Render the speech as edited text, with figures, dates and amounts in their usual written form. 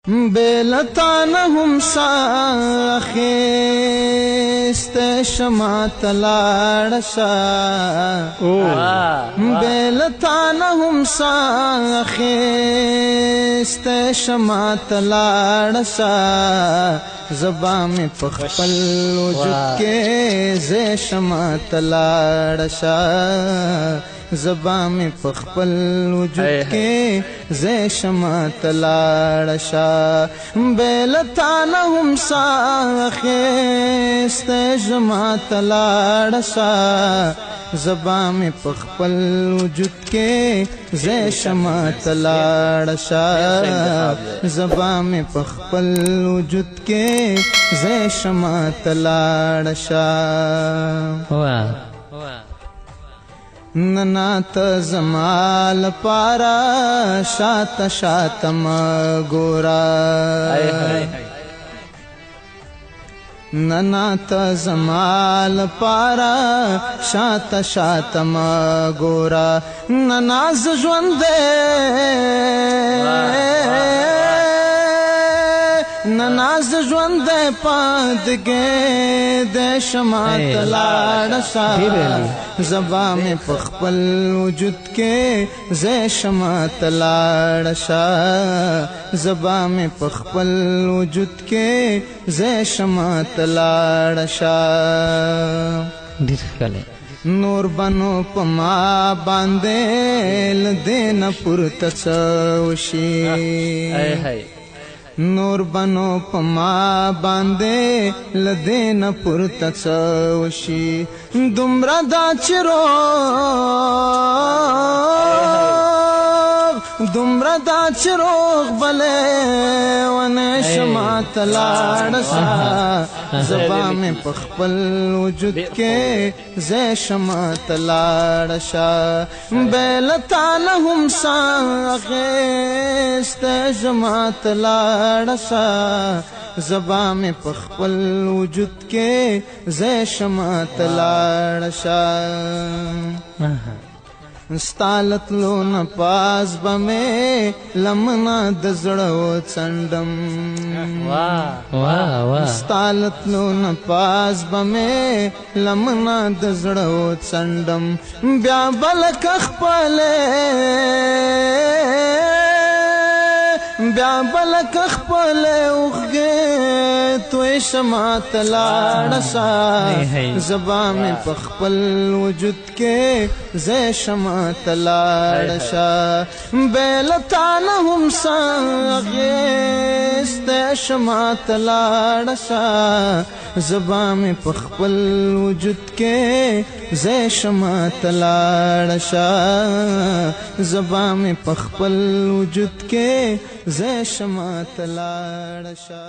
بیلتان هم ساخیست شما تلاړشا بیلتان هم ساخیست شما تلاړشا زبا می پخپل وجود کې ز شما تلاړشا زبا می پخپل وجود کې ز شما تلاړشا بیلتان هم ساخیست شما تلاړشا زبا می پخپل وجود کې ز شما تلاړشا زبا می پخپل وجود کې ز شما تلاړشا ننات زمال پارا شات شاتم گورا ننات زمال پارا شات شاتم گورا نناز ژوندې نناز ژوندې پادګې د شما تلاړشا زبا می پخپل وجود کې ز شما تلاړشا زبا می پخپل وجود کې ز شما تلاړشا نور بنو پما باندې لدین پورته څوشي نور بنو پما باندې لدین پورته څوشي دومره دا چرو دومره دا چروغ بلې ونه شما تلاړشا زبا می پخپل وجود کې ز شما تلاړشا بیلتان هم ساخیست شما تلاړشا زبا می پخپل وجود کې ز شما تلاړشا ستالت لون پاس بمه لمنا دزړو څنډم ستالت لون پاس بمه لمنا دزړو څنډم بیا بلک خپله بیا بلک خپله اوخګې توی شما تلاړشا زبا می پخپل وجود کې ز شما تلاړشا بیلتان هم ساخیست شما تلاړشا زبا می پخپل وجود کې ز شما تلاړشا زبا می پخپل وجود کې ز شما تلاړشا